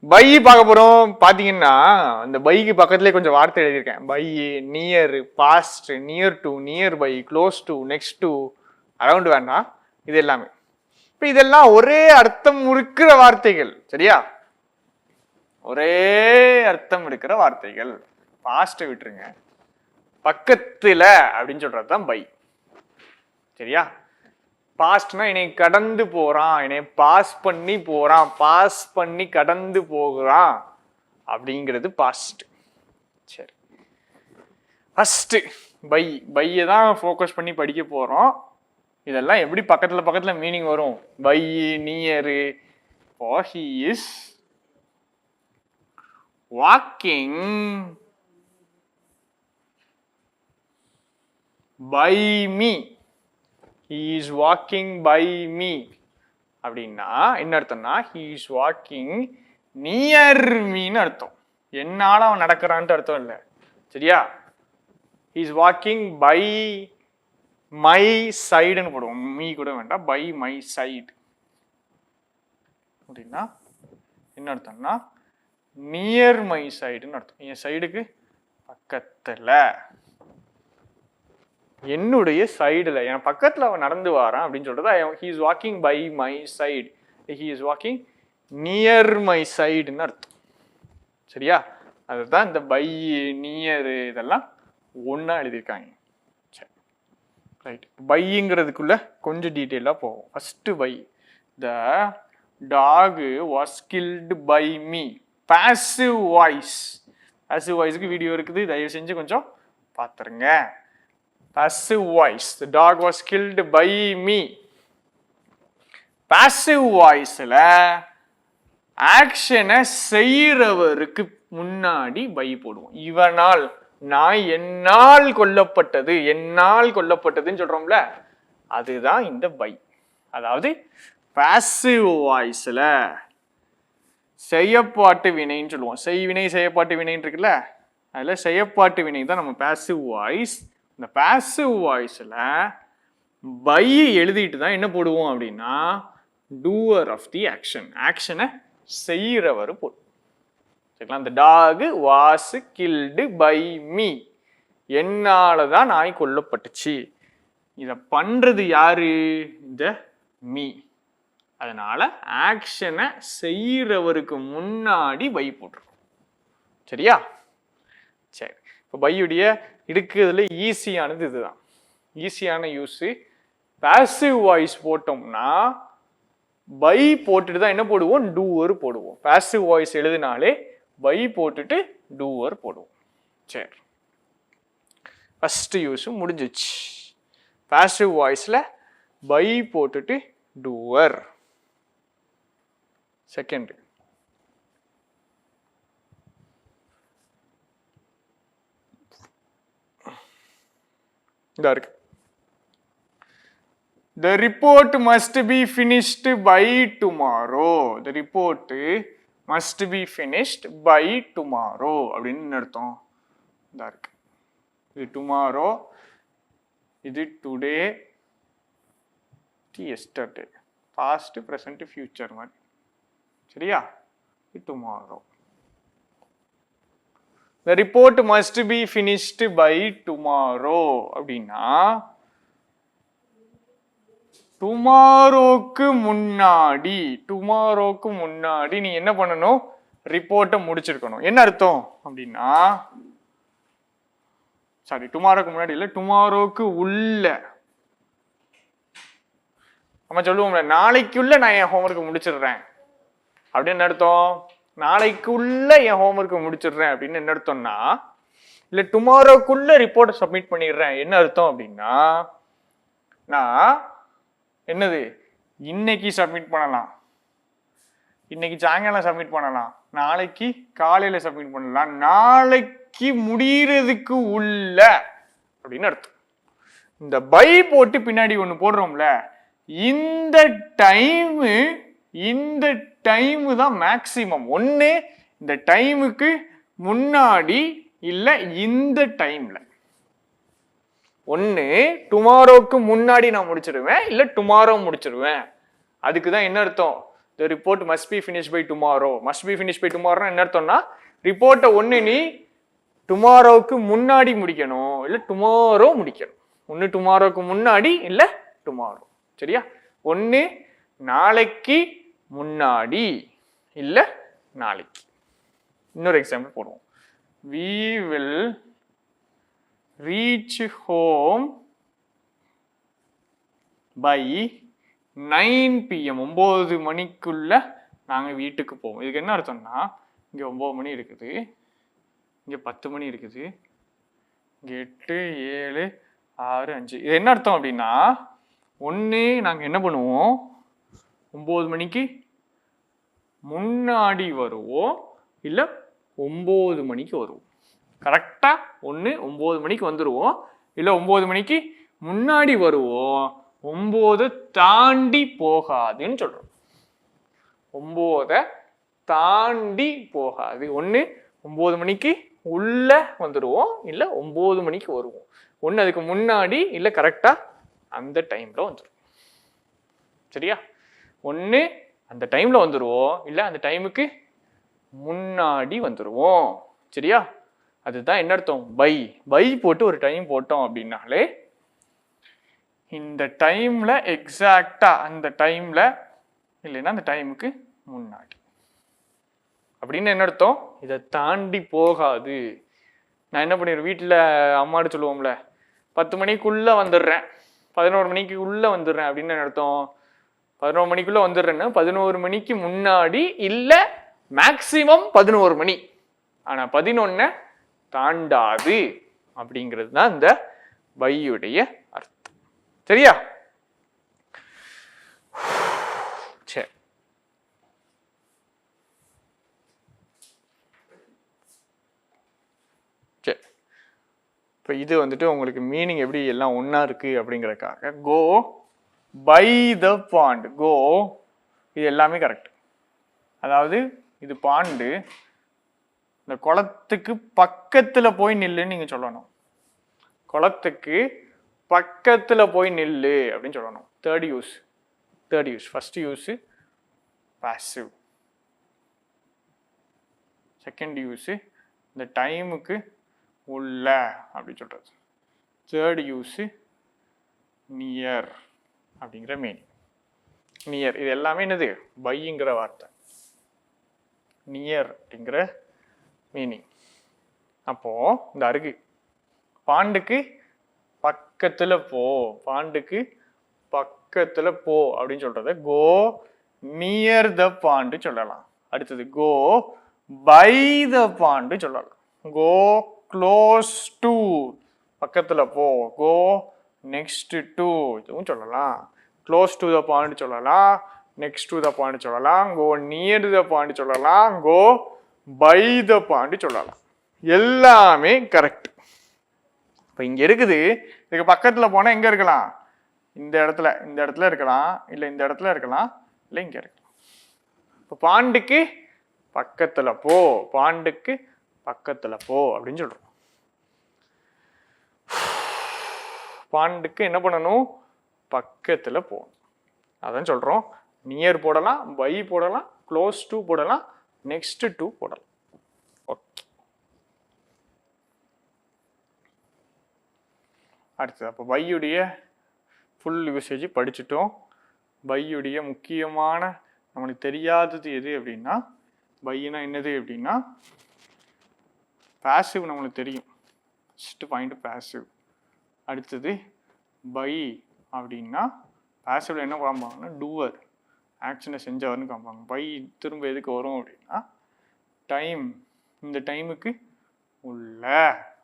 By பார்க்க போறோம். பாத்தீங்கன்னா இந்த பைக்கு பக்கத்துலேயே கொஞ்சம் வார்த்தை எழுதியிருக்கேன். By, near, past, near to, near by, close to, next to, around வேண்டாம். இது எல்லாமே இப்ப இதெல்லாம் ஒரே அர்த்தம் இருக்கிற வார்த்தைகள். சரியா? ஒரே அர்த்தம் இருக்கிற வார்த்தைகள். பாஸ்ட் விட்டுருங்க. பக்கத்துல அப்படின்னு சொல்றதுதான் பை. சரியா? பாஸ்ட்னா என்னை கடந்து போறான், என்னை பாஸ் பண்ணி போறான், பாஸ் பண்ணி கடந்து போகிறான் அப்படிங்கிறது பாஸ்ட். சரி, ஃபர்ஸ்ட் பை, பையை தான் ஃபோக்கஸ் பண்ணி படிக்க போறோம். இதெல்லாம் எப்படி பக்கத்துல பக்கத்துல மீனிங் வரும்? By, near. He is walking by me. He is walking by me அப்படின்னா என்ன அர்த்தம்னா he is walking near meன்னு அர்த்தம். என்னால அவன் நடக்கிறான்ட்டு அர்த்தம் இல்லை. சரியா? he is walking by my sideன்னு போடுவோம். மீ கூட வேண்டாம், by my side அப்படின்னா என்ன அர்த்தம்னா near my sideன்னு அர்த்தம். என் சைடுக்கு பக்கத்துல, என்னுடைய சைடுல, என் பக்கத்துல அவன் நடந்து வாரான் அப்படின்னு சொல்றது. he is walking by my side, he is walking near my sideன்னு அர்த்தம். சரியா? அதுதான் இந்த பை, நியர் இதெல்லாம் ஒன்னா எழுதியிருக்காங்க. சரி, ரைட். பைங்கிறதுக்குள்ள கொஞ்சம் டீட்டெயிலா போவோம். First by, the dog was killed by me. Passive voice. Passive வாய்ஸ்க்கு வீடியோ இருக்குது, தயவு செஞ்சு கொஞ்சம் பார்த்துருங்க. Passive voice. The dog was killed by me. Passive voiceல ஆக்ஷனை செய்யறவருக்கு முன்னாடி பை போடுவோம். இவனால், நான் என்னால் கொல்லப்பட்டது, என்னால் கொல்லப்பட்டதுன்னு சொல்றோம்ல, அதுதான் இந்த பை. அதாவது பாசிவ் வாய்ஸ்ல செய்யப்பாட்டு வினைன்னு சொல்லுவோம். செய்வினை செய்யப்பாட்டு வினைன்னு இருக்குல்ல, அதுல செய்யப்பாட்டு வினை தான் நம்ம பாசிவ் வாய்ஸ். இந்த பாசிவ் வாய்ஸ்ல பை எழுதிட்டு தான் என்ன போடுவோம் அப்படின்னா டூவர் ஆஃப் தி ஆக்ஷன். ஆக்ஷனை செய்யறவர் போடுவோம். சரிங்களா? இந்த dog was killed by me. என்னால தான் நாய் கொல்லப்பட்டுச்சு. இதை பண்றது யாரு? இந்த மீ. அதனால ஆக்ஷனை செய்யறவருக்கு முன்னாடி பை போட்டிருக்கோம். சரியா? சரி, இப்போ பையுடைய எடுக்கிறதுல ஈஸியானது இதுதான். ஈஸியான யூஸ். பாசிவ் வாய்ஸ் போட்டோம்னா பை போட்டுட்டு தான் என்ன போடுவோம்? டூவர் போடுவோம். பாசிவ் வாய்ஸ் எழுதினாலே பை போட்டுட்டு டூவர் போடுவோம். சரி, ஃபர்ஸ்ட் யூஸ் முடிஞ்சிச்சு. பாசிவ் வாய்ஸ்ல பை போட்டுட்டு டூவர். செகண்ட், இருக்கு. The report must be finished by tomorrow. The report must be finished by tomorrow அப்படின்னு அர்த்தம். இருக்கு. இது tomorrow, இது today, இது yesterday. past, present, future மாதிரி. சரியா? இது tomorrow. The report must be finished by tomorrow அப்படின்னா டுமாரோக்கு முன்னாடி, டுமாரோக்கு முன்னாடி நீ என்ன பண்ணணும்? ரிப்போர்ட்டை முடிச்சிருக்கணும். என்ன அர்த்தம் அப்படின்னா, சாரி, டுமாரோக்கு முன்னாடி இல்லை, டுமாரோக்கு உள்ள. நம்ம சொல்லுவோம்ல, நாளைக்குள்ள நான் என் ஹோம்ஒர்க்கை முடிச்சிடுறேன் அப்படின்னு அர்த்தம். நாளைக்குள்ள என் ஹோம்ஒர்க்கை முடிச்சிடுறேன் அப்படின்னு என்ன அர்த்தம்னா, இல்லை டுமாரோக்குள்ள ரிப்போர்ட்டை சப்மிட் பண்ணிடுறேன் என்ன அர்த்தம் அப்படின்னா, நான் என்னது இன்னைக்கு சப்மிட் பண்ணலாம், இன்னைக்கு சாயங்காலம் சப்மிட் பண்ணலாம், நாளைக்கு காலையில சப்மிட் பண்ணலாம், நாளைக்கு முடியறதுக்கு உள்ள அப்படின்னு அர்த்தம். இந்த பை போட்டு பின்னாடி ஒண்ணு போடுறோம்ல, இந்த டைமு தான் மேக்சிமம். ஒண்ணு இந்த டைமுக்கு முன்னாடி இல்ல இந்த டைம்ல. ஒண்ணு டுமாரோக்கு முன்னாடி நான் முடிச்சிருவேன், இல்ல டுமாரோ முடிச்சிருவேன். அதுக்குதான் என்ன அர்த்தம்? The report must be finish by tomorrow. Must be finish by டுமாரோனா என்ன அர்த்தம்னா ரிப்போர்ட்டை ஒன்று நீ டுமாரோவுக்கு முன்னாடி முடிக்கணும், இல்லை டுமாரோ முடிக்கணும். ஒன்று டுமாரோவுக்கு முன்னாடி, இல்லை டுமாரோ. சரியா? ஒன்று நாளைக்கு முன்னாடி, இல்லை நாளைக்கு. இன்னொரு எக்ஸாம்பிள் போடுவோம். We will reach home by 9 PM. 9 மணிக்குள்ள நாங்கள் வீட்டுக்கு போவோம். இதுக்கு என்ன அர்த்தம்னா இங்கே 9 மணி இருக்குது, இங்கே 10 மணி இருக்குது, இங்கே 8, 7, 6, 5. இது என்ன அர்த்தம் அப்படின்னா ஒன்று நாங்கள் என்ன பண்ணுவோம், 9 மணிக்கு முன்னாடி வருவோம், இல்லை 9 மணிக்கு வருவோம். கரெக்டாக ஒன்று 9 மணிக்கு வந்துடுவோம், இல்லை 9 மணிக்கு முன்னாடி வருவோம். 9 தாண்டி போகாதுன்னு சொல்கிறோம். 9 தாண்டி போகாது. ஒன்று 9 மணிக்கு உள்ள வந்துடுவோம், இல்லை 9 மணிக்கு வருவோம். ஒன்று அதுக்கு முன்னாடி, இல்லை கரெக்டாக அந்த டைமில் வந்துடும். சரியா? ஒன்று அந்த டைமில் வந்துடுவோம், இல்லை அந்த டைமுக்கு முன்னாடி வந்துடுவோம். சரியா? அதுதான் என்ன அர்த்தம், பை. பை போட்டு ஒரு டைம் போட்டோம் அப்படின்னாலே இந்த டைமில் எக்ஸாக்டாக அந்த டைமில், இல்லைன்னா அந்த டைமுக்கு முன்னாடி அப்படின்னு என்ன அர்த்தம், இதை தாண்டி போகாது. நான் என்ன பண்ணிடுறேன், வீட்டில் அம்மாட்டு சொல்லுவோம்ல 10 மணிக்குள்ளே வந்துடுறேன், 11 மணிக்கு உள்ளே வந்துடுறேன் அப்படின்னு என்ன அர்த்தம், 11 மணிக்குள்ளே வந்துடுறேன்னா 11 மணிக்கு முன்னாடி, இல்லை மேக்சிமம் 11 மணி, ஆனால் 11 தாண்டாது அப்படிங்கிறது தான் இந்த பையுடைய அர்த்தம். சரியா? சரி, சரி. இப்போ இது வந்துட்டு உங்களுக்கு மீனிங் எப்படி எல்லாம் ஒன்றா இருக்கு அப்படிங்கிறதுக்காக கோ பை த பாண்ட். கோ, இது எல்லாமே கரெக்ட். அதாவது இது பாண்டு, இந்த குளத்துக்கு பக்கத்தில் போய் நில்லுன்னு நீங்கள் சொல்லணும். குளத்துக்கு பக்கத்தில் போய் நில்லு அப்படின்னு சொல்லணும். Third use. First use passive. Second use இந்த டைமுக்கு உள்ள அப்படின்னு சொல்கிறது. தேர்ட் யூஸ் நியர் அப்படிங்கிற மீனிங். நியர் இது எல்லாமே என்னது, பைங்கிற வார்த்தை. நியர் அப்படிங்கிற மீனிங். அப்போ இந்த அருகு, பாண்டுக்கு பக்கத்துல போ, பாண்டுக்கு பக்கத்துல போ அப்படின்னு சொல்றத கோ நியர் த பாண்டு சொல்லலாம். அடுத்தது கோ பை த பாண்டு சொல்லலாம். கோ க்ளோஸ் டு, பக்கத்துல போ. கோ நெக்ஸ்ட் டு, இதுவும் சொல்லலாம். க்ளோஸ் டு த பாண்டு சொல்லலாம், நெக்ஸ்ட் டு த பாயிண்ட் சொல்லலாம், கோ நியர் த பாயிண்ட் சொல்லலாம், கோ பை த பாயிண்ட் சொல்லலாம். எல்லாமே கரெக்ட். இப்போ இங்கே இருக்குது, இதுக்கு பக்கத்தில் போனால் எங்கே இருக்கலாம், இந்த இடத்துல இருக்கலாம், இல்லை இந்த இடத்துல இருக்கலாம், இல்லை இங்கே இருக்கலாம். இப்போ பாண்டுக்கு பக்கத்தில் போ, பாண்டுக்கு பக்கத்தில் போ அப்படின்னு சொல்கிறோம். பாண்டுக்கு என்ன பண்ணணும், பக்கத்தில் போகணும். அதான் சொல்கிறோம். நியர் போடலாம், பை போடலாம், க்ளோஸ் டு போடலாம், நெக்ஸ்ட் டு போடலாம். ஓகே, அடுத்தது அப்போ பையுடைய ஃபுல் யூசேஜ் படிச்சுட்டோம். பையுடைய முக்கியமான நம்மளுக்கு தெரியாதது எது அப்படின்னா, பையினா என்னது அப்படின்னா பாசிவ் நம்மளுக்கு தெரியும். First point passive. அடுத்தது பை அப்படின்னா பாசிவ்ல என்ன காமிப்பாங்கன்னா டூவர், ஆக்ஷனை செஞ்சவர்னு காமிப்பாங்க. பை திரும்ப எதுக்கு வரும் அப்படின்னா டைம், இந்த டைமுக்கு உள்ள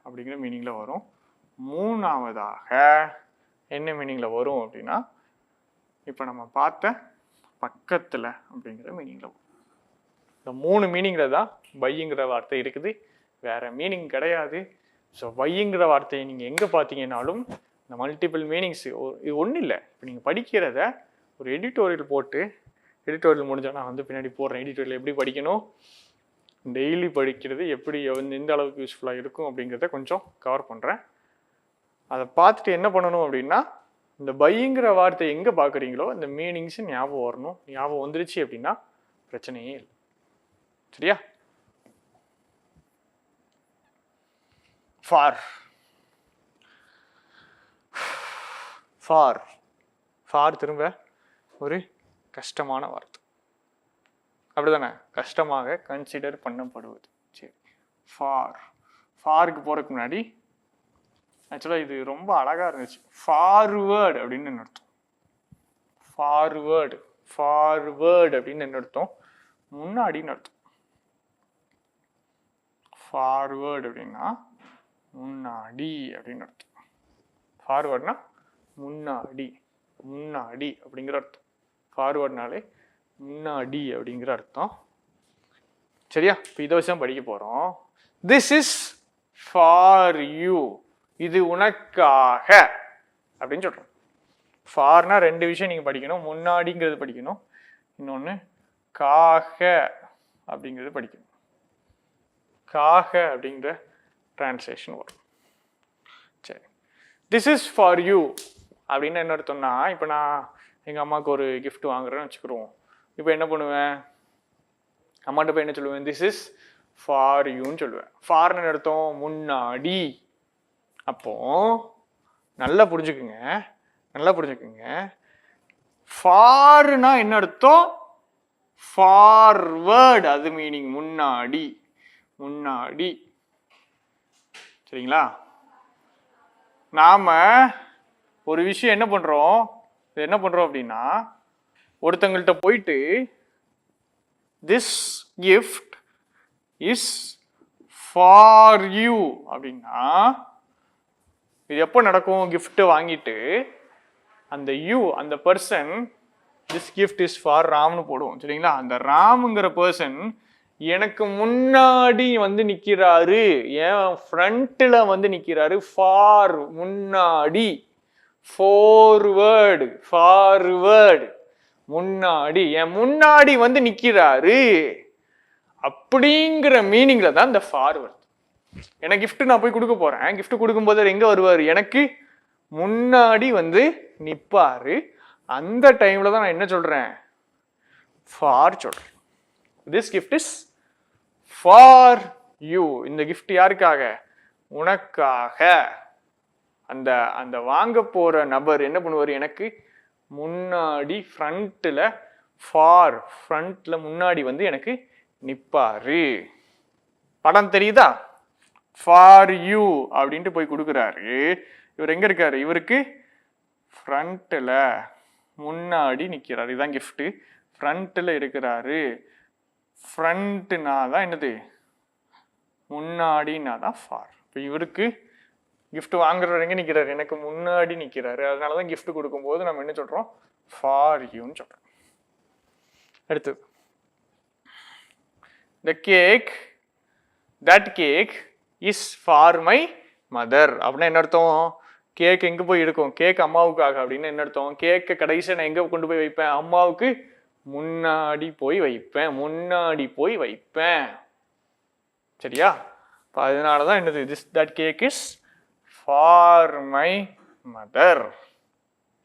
அப்படிங்கிற மீனிங்கில் வரும். மூணாவதாக என்ன மீனிங்கில் வரும் அப்படின்னா இப்போ நம்ம பார்த்த பக்கத்தில் அப்படிங்கிற மீனிங்கில் வரும். இந்த 3 மீனிங்கில் தான் பைங்கிற வார்த்தை இருக்குது, வேறு மீனிங் கிடையாது. ஸோ பைங்கிற வார்த்தையை நீங்கள் எங்கே பார்த்தீங்கன்னாலும் இந்த மல்டிபிள் மீனிங்ஸ் இது ஒன்றும் இல்லை. இப்போ நீங்கள் படிக்கிறத ஒரு எடிட்டோரியல் போட்டு, எடிட்டோரியல் முடிஞ்சால் நான் வந்து பின்னாடி போடுறேன், எடிட்டோரியல் எப்படி படிக்கணும், டெய்லி படிக்கிறது எப்படி எந்த அளவுக்கு யூஸ்ஃபுல்லாக இருக்கும் அப்படிங்கிறத கொஞ்சம் கவர் பண்ணுறேன். அதை பார்த்துட்டு என்ன பண்ணணும் அப்படின்னா இந்த பைங்கிற வார்த்தை எங்கே பார்க்குறீங்களோ அந்த மீனிங்ஸ் ஞாபகம் வரணும். ஞாபகம் வந்துருச்சு அப்படின்னா பிரச்சனையே இல்லை. சரியா? ஃபார் ஃபார் ஃபார் திரும்ப ஒரு கஷ்டமான வார்த்தை, அப்படிதானே? கஷ்டமாக கன்சிடர் பண்ணப்படுவது. சரி, ஃபாருக்கு போகிறதுக்கு முன்னாடி ஆக்சுவலாக இது ரொம்ப அழகாக இருந்துச்சு. ஃபார்வேர்டு அப்படின்னு என்ன அர்த்தம்? ஃபார்வேர்டு அப்படின்னு என்ன அர்த்தம்? முன்னாடின்னு அர்த்தம். ஃபார்வேர்டு அப்படின்னா முன்னாடி அப்படின்னு அர்த்தம். ஃபார்வேர்டுனா முன்னாடி அப்படிங்கிற அர்த்தம். ஃபார்வேர்டுனாலே முன்னாடி அப்படிங்கிற அர்த்தம். சரியா? இப்போ இதை வச்சு தான் படிக்க போகிறோம். திஸ் இஸ் ஃபார் யூ, இது உனக்காக அப்படின்னு சொல்கிறோம். ஃபார்னா ரெண்டு விஷயம் நீங்கள் படிக்கணும். முன்னாடிங்கிறது படிக்கணும், இன்னொன்று காக அப்படிங்கிறது படிக்கணும். காக அப்படிங்கிற டிரான்ஸ்லேஷன் வரும். சரி, திஸ் இஸ் ஃபார் யூ அப்படின்னு என்ன அர்த்தம்னா, இப்போ நான் எங்கள் அம்மாவுக்கு ஒரு கிஃப்ட் வாங்குறேன்னு வச்சுக்கிறோம். இப்போ என்ன பண்ணுவேன்? அம்மாட்ட போய் என்ன சொல்லுவேன்? திஸ் இஸ் ஃபார் யூன்னு சொல்லுவேன். ஃபார்னு அர்த்தம் முன்னாடி. அப்போ நல்லா புரிஞ்சுக்குங்க. ஃபார்னா என்ன அர்த்தம்? ஃபார்வர்டு, அது மீனிங் முன்னாடி. சரிங்களா? நாம ஒரு விஷயம் என்ன பண்றோம் அப்படின்னா, ஒருத்தங்கள்ட்ட போயிட்டு this gift is for you அப்படின்னா இது எப்போ நடக்கும்? கிஃப்ட் வாங்கிட்டு அந்த person this gift is for ராம்னு போடுவோம். சரிங்களா? அந்த ராமுங்கிற பர்சன் எனக்கு முன்னாடி வந்து நிற்கிறாரு, என் ஃப்ரண்ட்டில் வந்து நிற்கிறாரு. ஃபார் முன்னாடி, ஃபார்வர்டு முன்னாடி, என் முன்னாடி வந்து நிற்கிறாரு அப்படிங்கிற மீனிங்ல தான் இந்த ஃபார் வருது. எனக்கு கிஃப்ட் நான் போய் கொடுக்க போறேன். கிஃப்ட் கொடுக்கும்போது எங்க வருவாரு? எனக்கு முன்னாடி வந்து நிற்பாரு. அந்த டைம்ல தான் நான் என்ன சொல்றேன்? ஃபார் சொல்றேன். This gift is for you. இந்த கிஃப்ட் யாருக்காக? உனக்காக. அந்த வாங்க போற நபர் என்ன பண்ணுவார்? எனக்கு முன்னாடி ஃப்ரண்ட்ல முன்னாடி வந்து எனக்கு நிப்பாரு. படம் தெரியுதா? ஃபார் யூ அப்படின்ட்டு போய் கொடுக்குறாரு. இவர் எங்க இருக்காரு? இவருக்கு ஃப்ரண்ட்ல முன்னாடி நிற்கிறாரு. இதுதான் கிஃப்ட். ஃப்ரண்ட்ல இருக்கிறாரு. ஃப்ரண்ட்னா தான் என்னது? முன்னாடினா தான் ஃபார். இப்போ இவருக்கு கிஃப்ட் வாங்குறவர் எங்க நிற்கிறாரு? எனக்கு முன்னாடி நிற்கிறாரு. அதனால தான் கிஃப்ட் கொடுக்கும்போது நம்ம என்ன சொல்றோம்? ஃபார் யூன்னு சொல்றோம். அடுத்தது, that cake is for my mother அப்படின்னா என்ன அர்த்தம்? கேக் எங்க போய் எடுக்கும்? கேக் அம்மாவுக்காக அப்படின்னு என்ன அர்த்தம்? கேக்கை கடைசியாக நான் எங்க கொண்டு போய் வைப்பேன்? அம்மாவுக்கு முன்னாடி போய் வைப்பேன். சரியா? அதனாலதான் என்னது? that cake is for my mother.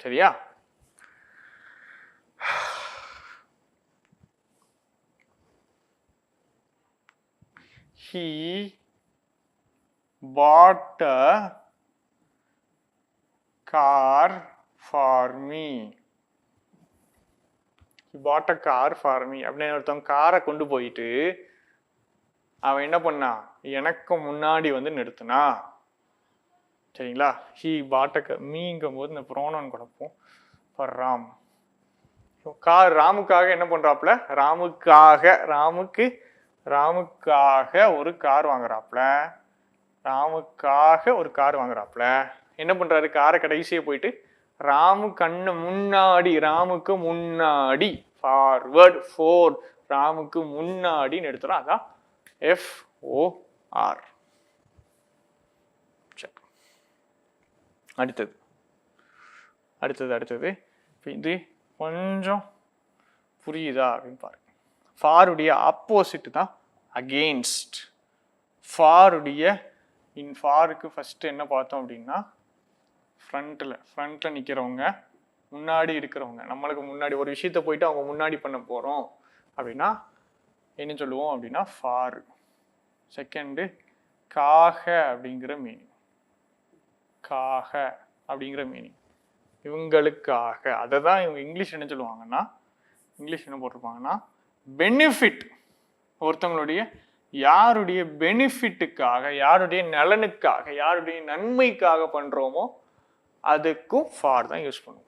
சரியா? He bought a car for me. அப்படின்னு ஒருத்தவங்க காரை கொண்டு போயிட்டு அவன் என்ன பண்ணான்? எனக்கு முன்னாடி வந்து நிறுத்தினா. சரிங்களா? ஹீ பாட்ட மீங்கும் போது இந்த ப்ரோனவுன் கொடுப்போம். ஃபார் ராம். கார் ராமுக்காக என்ன பண்றாப்புல? ராமுக்காக ஒரு கார் வாங்குறாப்புல. என்ன பண்றாரு? காரை கடைசியை போயிட்டு ராமுக்கு முன்னாடி ஃபார்வர்ட் ராமுக்கு முன்னாடி எடுத்துறோம். அதான் FOR. அடுத்தது இது கொஞ்சம் புரியுதா அப்படின்னு பாருங்க. ஃபாருடைய ஆப்போசிட் தான் அகெயின்ஸ்ட். ஃபாருக்கு ஃபர்ஸ்ட் என்ன பார்த்தோம் அப்படின்னா, ஃப்ரண்ட்ல நிக்கிறவங்க, முன்னாடி இருக்கிறவங்க, நம்மளுக்கு முன்னாடி ஒரு விஷயத்த போயிட்டு அவங்க முன்னாடி பண்ண போறோம் அப்படின்னா என்ன சொல்லுவோம் அப்படின்னா ஃபார். செகண்டு காக அப்படிங்கிற மீனிங், காக அப்படிங்கிற மீனிங், இவங்களுக்காக. அதை தான் இவங்க இங்கிலீஷ் என்ன சொல்லுவாங்கன்னா, இங்கிலீஷ் என்ன போட்டிருப்பாங்கன்னா பெனிஃபிட். ஒருத்தவங்களுடைய யாருடைய பெனிஃபிட்டுக்காக, யாருடைய நலனுக்காக, யாருடைய நன்மைக்காக பண்றோமோ அதுக்கும் ஃபார் தான் யூஸ் பண்ணுவோம்.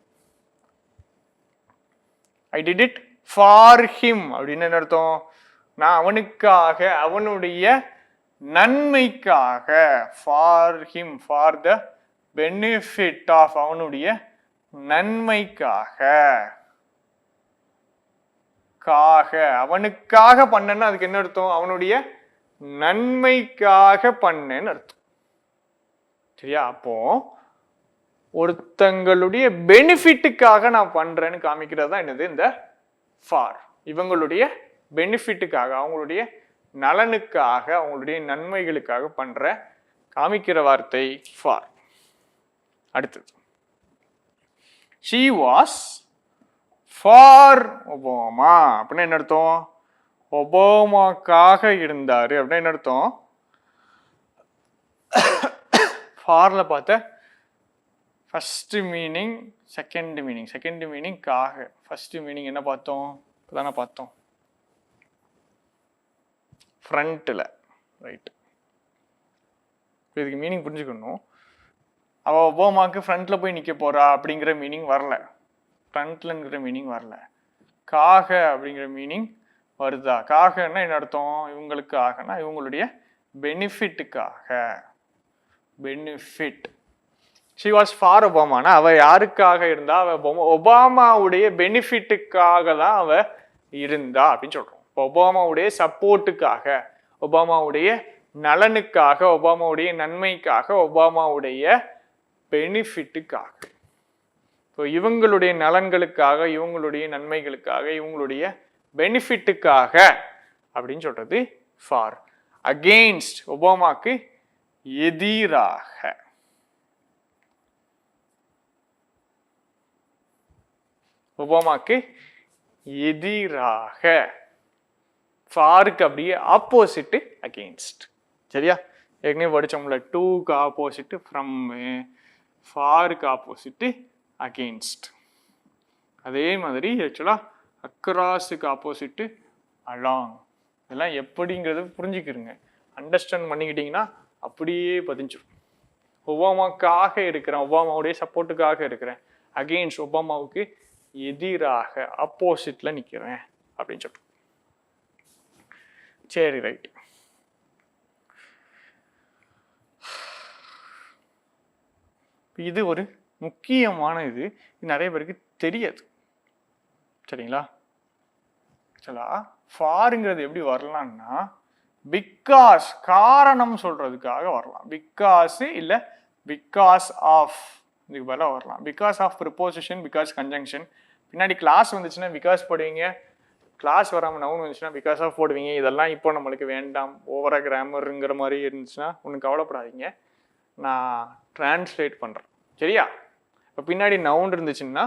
I did it for him அப்படின்னு என்ன அர்த்தம்? நான் அவனுக்காக, அவனுடைய நன்மைக்காக, for him, for the benefit of, அவனுடைய நன்மைக்காக, காக அவனுக்காக பண்ணேன்னா அதுக்கு என்ன அர்த்தம்? அவனுடைய நன்மைக்காக பண்ணேன்னு அர்த்தம். சரியா? அப்போ ஒருத்தங்களுடைய பெனிஃபிட்டுக்காக நான் பண்றேன்னு காமிக்கிறது தான் என்னது இந்த ஃபார். இவங்களுடைய பெனிஃபிட்டுக்காக, அவங்களுடைய நலனுக்காக, அவங்களுடைய நன்மைகளுக்காக பண்ற காமிக்கிற வார்த்தை ஃபார். அடுத்தது she was for ஒபாமா அப்படின்னா என்ன அர்த்தம்? ஒபாமாக்காக இருந்தாரு அப்படின்னா என்ன அர்த்தம்? ஃபார்ல பார்த்த ஃபர்ஸ்ட் மீனிங், செகண்ட் மீனிங் காக. ஃபர்ஸ்ட் மீனிங் என்ன பார்த்தோம்? இப்பதானே பார்த்தோம், ஃப்ரண்ட்ல. ரைட், இதுக்கு மீனிங் புரிஞ்சுக்கணும். அவ ஒபாமாக்கு ஃப்ரண்ட்ல போய் நிக்க போறா அப்படிங்கிற மீனிங் வரல, ஃப்ரண்ட்லங்கிற மீனிங் வரல. காக அப்படிங்கிற மீனிங் வருதா? காகன்னா என்ன அர்த்தம்? இவங்களுக்காகனா இவங்களுடைய பெனிஃபிட்டுக்காக, பெனிஃபிட். she was for ஒபாமானா அவ யாருக்காக இருந்தா? அவ ஒபாமாவுடைய பெனிஃபிட்டுக்காக தான் அவ இருந்தா அப்படின்னு சொல்றோம். ஒபாமாவுடைய சப்போர்ட்டுக்காக, ஒபாமாவுடைய நலனுக்காக, ஒபாமாவுடைய நன்மைக்காக, ஒபாமாவுடைய பெனிஃபிட்டுக்காக. இப்போ இவங்களுடைய நலன்களுக்காக, இவங்களுடைய நன்மைகளுக்காக, இவங்களுடைய பெனிஃபிட்டுக்காக அப்படின்னு சொல்றது ஃபார். அகெயின்ஸ்ட் ஒபாமாக்கு எதிராக, ஒபாமாக்கு எதிராக. ஃபாருக்கு அப்படியே ஆப்போசிட் அகெயின்ஸ்ட். சரியா? ஏற்கனவே படிச்சோம்ல, டூக்கு ஆப்போசிட் ஃப்ரம், ஃபாருக்கு ஆப்போசிட் அகெயின்ஸ்ட். அதே மாதிரி ஆக்சுவலா அக்ராஸுக்கு ஆப்போசிட் அலாங். இதெல்லாம் எப்படிங்கிறது புரிஞ்சுக்கிருங்க, அண்டர்ஸ்டாண்ட் பண்ணிக்கிட்டீங்கன்னா அப்படியே பதிஞ்சிடும். ஒபாமாக்காக இருக்கிறேன், ஒபாமாவுடைய சப்போர்ட்டுக்காக இருக்கிறேன், அகெயின்ஸ்ட் ஒபாமாவுக்கு எதிராக, ஆப்போசிட்ல நிக்கிறேன் அப்படின்னு சொல்றோம். சரி, ரைட். இது ஒரு முக்கியமான இது நிறைய பேருக்கு தெரியாது. சரிங்களா? சரிங்களா? ஃபாருங்கிறது எப்படி வரலாம்னா பிகாஸ், காரணம் சொல்றதுக்காக வரலாம். பிகாஸ் இல்ல பிகாஸ் ஆஃப், இதுக்கு பதிலாக வரலாம். Because of preposition, because conjunction. பின்னாடி கிளாஸ் வந்துச்சுன்னா பிகாஸ் போடுவீங்க, கிளாஸ் வராமல் நவுன் வந்துச்சுன்னா பிகாஸ் ஆஃப் போடுவீங்க. இதெல்லாம் இப்போ நம்மளுக்கு வேண்டாம். ஓவரா கிராமருங்கிற மாதிரி இருந்துச்சுன்னா ஒன்றும் கவலைப்படாதீங்க, நான் டிரான்ஸ்லேட் பண்ணுறேன். சரியா? இப்போ பின்னாடி நவுன் இருந்துச்சுன்னா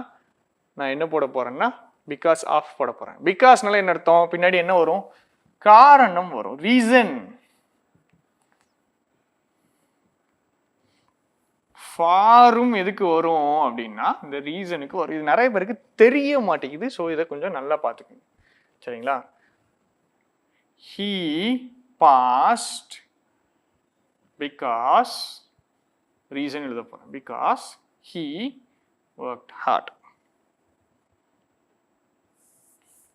நான் என்ன போட போறேன்னா பிகாஸ் ஆஃப் போட போறேன். பிகாஸ்னால என்ன அர்த்தம்? பின்னாடி என்ன வரும்? காரணம் வரும், ரீசன். ஃபாரும் எதுக்கு வரும் அப்படின்னா இந்த ரீசனுக்கு வரும். இது நிறைய பேருக்கு தெரிய மாட்டேங்குது. ஸோ இதை கொஞ்சம் நல்லா பார்த்துக்கணும். சரிங்களா? he passed because, ரீசன் எழுத போறேன், because he worked hard.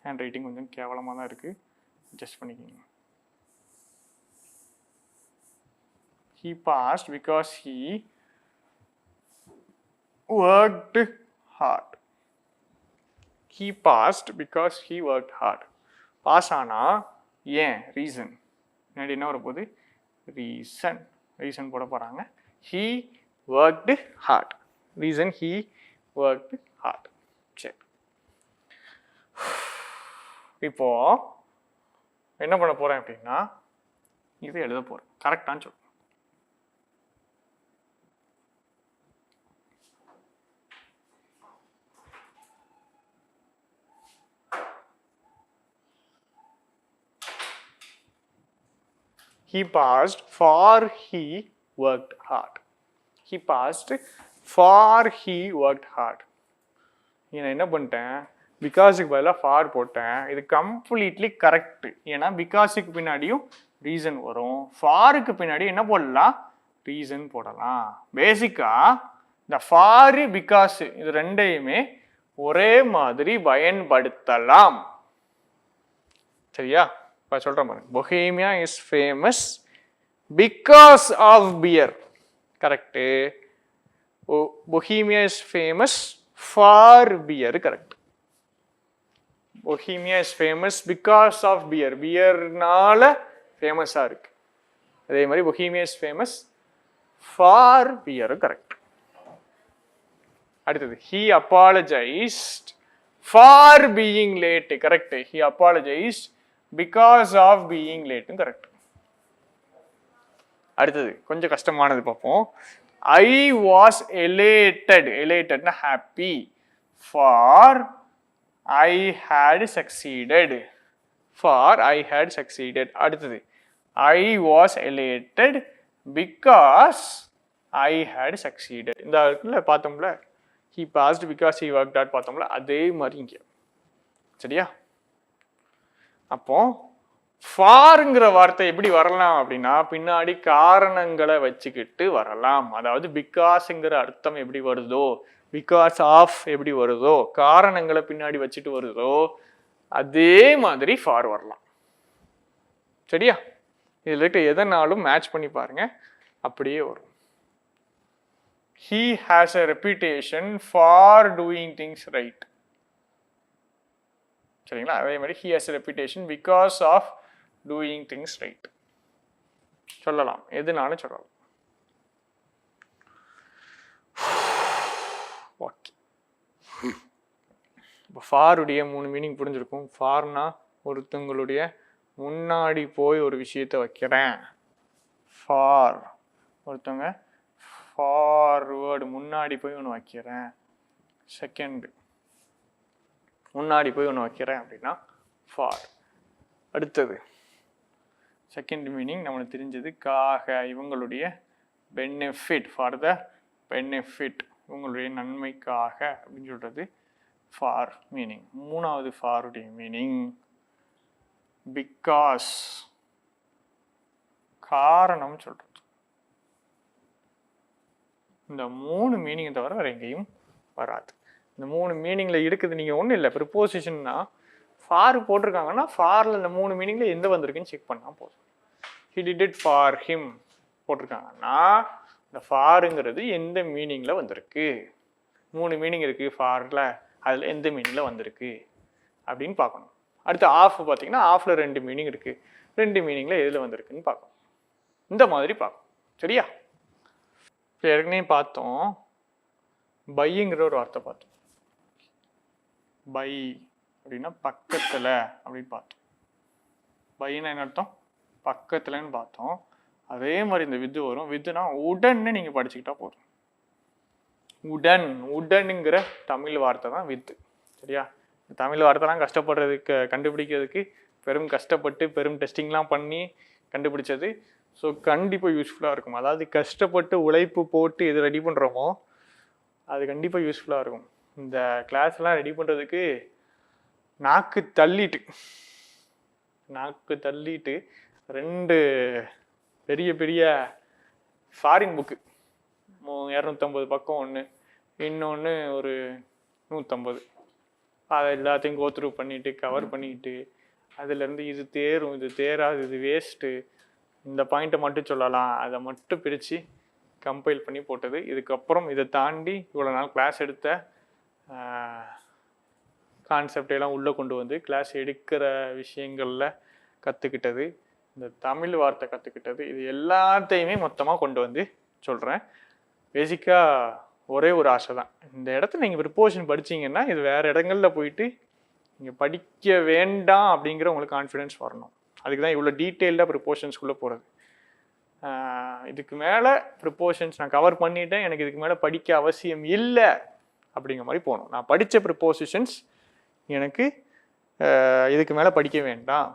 Hand writing கொஞ்சம் கேவலமாக தான் இருக்கு, அட்ஜஸ்ட் பண்ணிக்கோங்க. he passed because he worked hard. he passed because he worked hard. Pass ஆனா ஏன்? ரீசன். முன்னாடி என்ன வரப்போகுது? ரீசன். ரீசன் போட போறாங்க. he worked hard. Reason he worked hard. சரி, இப்போ என்ன பண்ண போறேன் அப்படின்னா இதை எழுத போறேன். கரெக்டான்னு சொல்றேன். he passed for he worked hard. He passed for he worked hard. நான் என்ன பண்ணிட்டேன், பிகாஸுக்கு பதிலாக ஃபார் போட்டேன். இது கம்ப்ளீட்லி கரெக்ட். ஏன்னா பிகாஸுக்கு பின்னாடியும் ரீசன் வரும், ஃபாருக்கு பின்னாடி என்ன போடலாம், ரீசன் போடலாம். பேசிக்கா இந்த ஃபார் பிகாஸ் இது ரெண்டையுமே ஒரே மாதிரி பயன்படுத்தலாம். சரியா? இப்போ சொல்கிறேன் பாருங்க. Bohemia is famous because of beer. Correct. Bohemia is famous for beer. Correct. Bohemia is famous because of beer. பியர்னால ஃபேமஸாக இருக்கு. அதே மாதிரி Bohemia is famous for beer. Correct. அடுத்தது he apologized for being late. Correct. he apologized because of being late. Correct. அடுத்தது கொஞ்சம் கஷ்டமானது பார்ப்போம். I was elated. Elatedனா happy. For I had succeeded. For I had succeeded. அடுத்தது I was elated because I had succeeded. இந்த இடத்துல பார்த்தோம்ல, he passed because he worked hard பார்த்தோம்ல, அதே மாதிரி இங்க. சரியா? அப்போ ஃபார்ங்கிற வார்த்தை எப்படி வரலாம் அப்படின்னா, பின்னாடி காரணங்களை வச்சுக்கிட்டு வரலாம். அதாவது பிகாஸ்ங்கிற அர்த்தம் எப்படி வருதோ, பிகாஸ் ஆஃப் எப்படி வருதோ, காரணங்களை பின்னாடி வச்சுட்டு வருதோ, அதே மாதிரி ஃபார் வரலாம். சரியா? இதில் இருக்க எதனாலும் மேட்ச் பண்ணி பாருங்க, அப்படியே வரும். He has a reputation for doing things right. சரிங்களா? அதே மாதிரி he has a reputation because of doing things right. சொல்லலாம், எதுனாலும் சொல்லலாம். ஓகே. இப்போ ஃபாருடைய 3 மீனிங் புரிஞ்சிருக்கும். ஃபார்னா ஒருத்தவங்களுடைய முன்னாடி போய் ஒரு விஷயத்தை வைக்கிறேன். ஃபார் ஒருத்தவங்க ஃபார்வேர்டு முன்னாடி போய் ஒன்று வைக்கிறேன். செகண்ட் முன்னாடி போய் ஒன்று வைக்கிறேன் அப்படின்னா ஃபார். அடுத்தது செகண்ட் மீனிங் நம்மளுக்கு தெரிஞ்சது காக, இவங்களுடைய பெனிஃபிட், ஃபார் த பெனிஃபிட், இவங்களுடைய நன்மைக்காக அப்படின்னு சொல்கிறது ஃபார் மீனிங். மூணாவது ஃபாருடைய மீனிங் பிகாஸ், காரணம் சொல்கிறது. இந்த 3 மீனிங்கை தவிர வேறு எங்கேயும் வராது. இந்த 3 மீனிங்கில் இருக்குது. நீங்கள் ஒன்றும் இல்லை, ப்ரிப்போசிஷன்னா ஃபார் போட்டிருக்காங்கன்னா ஃபாரில் இந்த 3 மீனிங்கில் எந்த வந்திருக்குன்னு செக் பண்ணால் போதும். he did it for him போட்டிருக்காங்கன்னா இந்த ஃபாருங்கிறது எந்த மீனிங்கில் வந்திருக்கு. 3 மீனிங் இருக்குது ஃபாரில், அதில் எந்த மீனிங்கில் வந்திருக்கு அப்படின்னு பார்க்கணும். அடுத்து ஆஃப் பார்த்தீங்கன்னா ஆஃபில் 2 மீனிங் இருக்குது, 2 மீனிங்கில் எதில் வந்திருக்குன்னு பார்க்கணும். இந்த மாதிரி பார்க்கணும். சரியா? ஏற்கனவே பார்த்தோம், பைங்கிற ஒரு வார்த்தை பார்த்தோம். பை அப்படின்னா பக்கத்தில் அப்படின்னு பார்த்தோம். பைன்னா என்ன அர்த்தம்? பக்கத்துலன்னு பார்த்தோம். அதே மாதிரி இந்த வித்து வரும். வித்துனா உடன்னு நீங்கள் படிச்சுக்கிட்டா போதும். உடன், உடனுங்கிற தமிழ் வார்த்தை தான் வித்து. சரியா? தமிழ் வார்த்தைலாம் கஷ்டப்படுறதுக்கு கண்டுபிடிக்கிறதுக்கு பெரும் கஷ்டப்பட்டு பெரும் டெஸ்டிங்லாம் பண்ணி கண்டுபிடிச்சது. ஸோ கண்டிப்பாக யூஸ்ஃபுல்லாக இருக்கும். அதாவது கஷ்டப்பட்டு உழைப்பு போட்டு எது ரெடி பண்ணுறோமோ அது கண்டிப்பாக யூஸ்ஃபுல்லாக இருக்கும். இந்த கிளாஸ்லாம் ரெடி பண்ணுறதுக்கு நாக்கு தள்ளிட்டு 2 பெரிய பெரிய ஃபாரின் புக்கு, 250 பக்கம் ஒன்று, இன்னொன்று ஒரு 150, அதை எல்லாத்தையும் கோத்ரூ பண்ணிவிட்டு கவர் பண்ணிக்கிட்டு அதுலேருந்து இது தேரும் இது தேராது இது வேஸ்ட்டு, இந்த பாயிண்ட்டை மட்டும் சொல்லலாம், அதை மட்டும் பிரித்து கம்பைல் பண்ணி போட்டது. இதுக்கப்புறம் இதை தாண்டி இவ்வளோ நாள் கிளாஸ் எடுத்த கான்செப்டெல்லாம் உள்ளே கொண்டு வந்து கிளாஸ் எடுக்கிற விஷயங்களில் கற்றுக்கிட்டது, இந்த தமிழ் வார்த்தை கற்றுக்கிட்டது, இது எல்லாத்தையுமே மொத்தமாக கொண்டு வந்து சொல்கிறேன். பேசிக்காக ஒரே ஒரு ஆசை தான், இந்த இடத்துல நீங்கள் ப்ரிப்போஷன் படிச்சிங்கன்னா இது வேறு இடங்களில் போயிட்டு நீங்கள் படிக்க வேண்டாம் அப்படிங்கிற உங்களுக்கு கான்ஃபிடென்ஸ் வரணும். அதுக்கு தான் இவ்வளோ டீட்டெயில்டாக ப்ரிப்போஷன்ஸ்குள்ளே போகிறது. இதுக்கு மேலே ப்ரிப்போஷன்ஸ் நான் கவர் பண்ணிட்டேன், எனக்கு இதுக்கு மேலே படிக்க அவசியம் இல்லை அப்படிங்கிற மாதிரி போகணும். நான் படித்த ப்ரிப்போசிஷன்ஸ் எனக்கு இதுக்கு மேலே படிக்க வேண்டாம்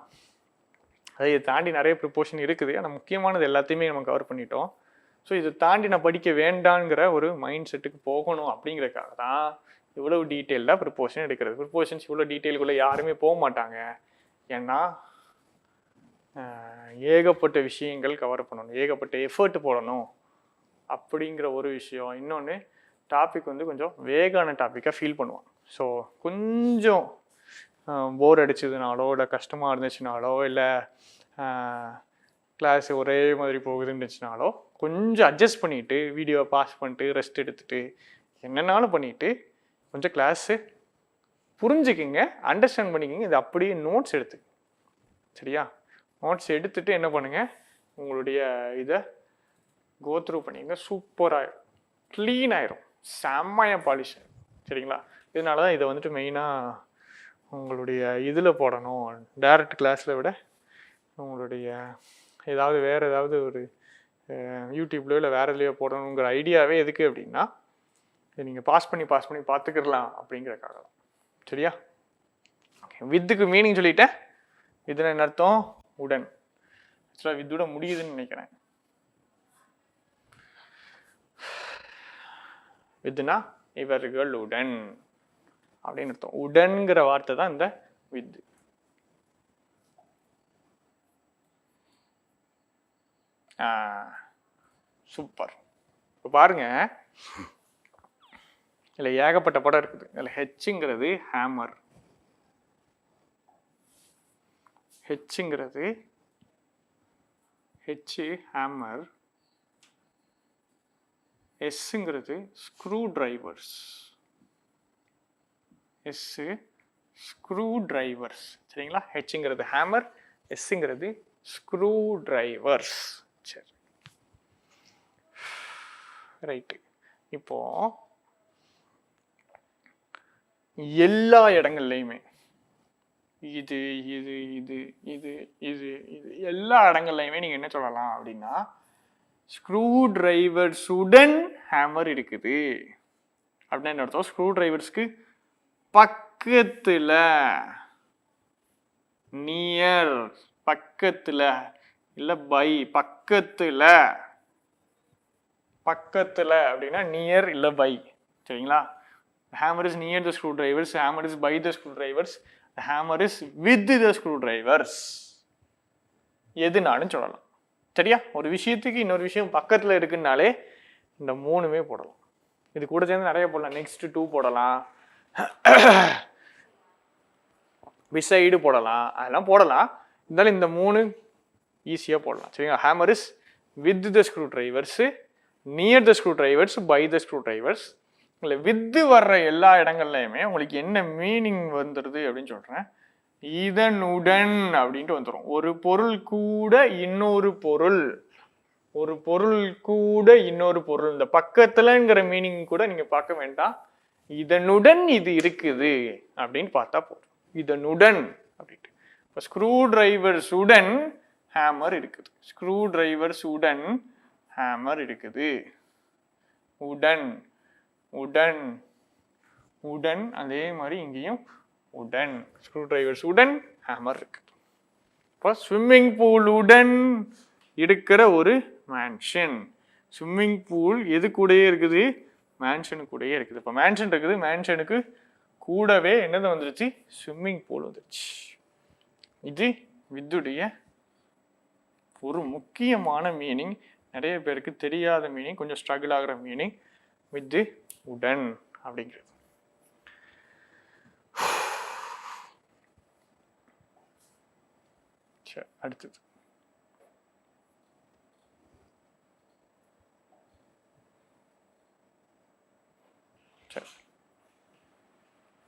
அதை தாண்டி நிறைய ப்ரிப்போஷன் இருக்குது. ஆனால் முக்கியமானது எல்லாத்தையுமே நம்ம கவர் பண்ணிட்டோம். ஸோ இதை தாண்டி நான் படிக்க வேண்டாங்கிற ஒரு மைண்ட் செட்டுக்கு போகணும் அப்படிங்கிறதுக்காக தான் இவ்வளவு டீட்டெயில்டாக ப்ரிப்போஷன் எடுக்கிறது. ப்ரிப்போஷன்ஸ் இவ்வளோ டீட்டெயிலுக்குள்ளே யாருமே போக மாட்டாங்க. ஏன்னா ஏகப்பட்ட விஷயங்கள் கவர் பண்ணணும், ஏகப்பட்ட எஃபர்ட் போடணும் அப்படிங்கிற ஒரு விஷயம். இன்னொன்று, டாபிக் வந்து கொஞ்சம் வேகான டாப்பிக்காக ஃபீல் பண்ணுவான். ஸோ கொஞ்சம் போர் அடிச்சதுனாலோ இல்லை கஷ்டமாக இருந்துச்சுனாலோ இல்லை கிளாஸ் ஒரே மாதிரி போகுதுன்னு இருந்துச்சுனாலோ கொஞ்சம் அட்ஜஸ்ட் பண்ணிவிட்டு வீடியோவை பாஸ் பண்ணிட்டு ரெஸ்ட் எடுத்துகிட்டு என்னென்னாலும் பண்ணிவிட்டு கொஞ்சம் கிளாஸு புரிஞ்சுக்கிங்க, அண்டர்ஸ்டாண்ட் பண்ணிக்கிங்க. இது அப்படியே நோட்ஸ் எடுத்து சரியா, நோட்ஸ் எடுத்துகிட்டு என்ன பண்ணுங்கள், உங்களுடைய இதை கோத்ரூ பண்ணிங்க. சூப்பராகிடும், க்ளீன் ஆயிரும், செம்மையாக பாலிஷ் ஆகிடும் சரிங்களா. இதனால தான் இதை வந்துட்டு மெயினாக உங்களுடைய இதில் போடணும், டைரக்ட் கிளாஸில் விட உங்களுடைய ஏதாவது வேறு ஏதாவது ஒரு யூடியூப்லையோ இல்லை வேறு எதுலையோ போடணுங்கிற ஐடியாவே எதுக்கு அப்படின்னா, இதை நீங்கள் பாஸ் பண்ணி பார்த்துக்கிடலாம் அப்படிங்கிறக்காக தான் சரியா. ஓகே, வித்துக்கு மீனிங் சொல்லிட்டேன். இதில் என்ன அர்த்தம்? உடன். ஆக்சுவலாக வித்தோட முடியுதுன்னு நினைக்கிறேன். வித்துனா இவர்களுடன் அப்படின்னு அர்த்தம். உடன்கிற வார்த்தை தான் இந்த வித்து. சூப்பர். இப்போ பாருங்க, இல்லை ஏகப்பட்ட படம் இருக்குது. இதில் ஹெச்ங்கிறது ஹேமர், ஹெச்ங்கிறது ஹேமர், எஸ்ங்கிறது ஸ்க்ரூ டிரைவர்ஸ், ஸ்க்ரூ டிரைவர்ஸ் சரிங்களா. ஹெச்ங்கிறது ஹேமர், எஸ்ங்கிறது ஸ்க்ரூ டிரைவர்ஸ். சரி ரைட்டு. இப்போ எல்லா இடங்கள்லையுமே இது இது இது இது இது இது எல்லா இடங்கள்லையுமே நீங்கள் என்ன சொல்லலாம் அப்படின்னா, ஸ்க்ரூ டிரைவர்ஸுடன் ஹேமர் இருக்குது அப்படின்னா என்ன அர்த்தம்? ஸ்க்ரூ டிரைவர்ஸ்க்கு பக்கத்தில், நியர், பக்கத்தில் இல்லை பை, பக்கத்தில், பக்கத்தில் அப்படின்னா நியர் இல்லை பை சரிங்களா. hammer is near the screwdrivers, hammer is by the screwdrivers, the hammer is with the screwdrivers. எதுனாலும் சொல்லலாம் சரியா. ஒரு விஷயத்துக்கு இன்னொரு விஷயம் பக்கத்தில் இருக்குன்னாலே இந்த மூணுமே போடலாம். இது கூட சேர்ந்து நிறைய போடலாம். நெக்ஸ்ட் 2 போடலாம், பிசைடு போடலாம், அதெல்லாம் போடலாம். இருந்தாலும் இந்த 3 ஈஸியாக போடலாம் சரிங்களா. Hammer is with the screw drivers, near the screw drivers, by the screw drivers. இல்லை வித்து வர்ற எல்லா இடங்கள்லையுமே உங்களுக்கு என்ன மீனிங் வந்துடுது அப்படின்னு சொல்கிறேன். இதனுடன் அப்படின்ட்டு வந்துடும். ஒரு பொருள் கூட இன்னொரு பொருள், ஒரு பொருள் கூட இன்னொரு பொருள். இந்த பக்கத்துலங்கிற மீனிங் கூட நீங்கள் பார்க்க வேண்டாம். இதனுடன் இது இருக்குது அப்படின்னு பார்த்தா போதும். இதனுடன் அப்படின்ட்டு. இப்போ ஸ்க்ரூ டிரைவர்ஸ் உடன் ஹேமர் இருக்குது, ஸ்க்ரூ டிரைவர்ஸ் உடன் ஹேமர் இருக்குது. உடன், உடன், உடன், அதே மாதிரி இங்கேயும் உடன், ஸ்க்ரூ டிரைவர்ஸ் உடன் ஹேமர் இருக்குது. இப்போ ஸ்விம்மிங் பூல் உடன் இருக்கிற ஒரு மேன்ஷன். ஸ்விம்மிங் பூல் எது கூடயே இருக்குது? மேன்ஷனு கூடயே இருக்குது. இப்போ மேன்ஷன் இருக்குது, மேன்ஷனுக்கு கூடவே என்னது வந்துருச்சு? ஸ்விம்மிங் பூல் வந்துருச்சு. இது வித்துடைய ஒரு முக்கியமான மீனிங், நிறைய பேருக்கு தெரியாத மீனிங், கொஞ்சம் ஸ்ட்ரகிள் ஆகிற மீனிங் வித்து உடன் அப்படிங்கிறது. சரி, அடுத்தது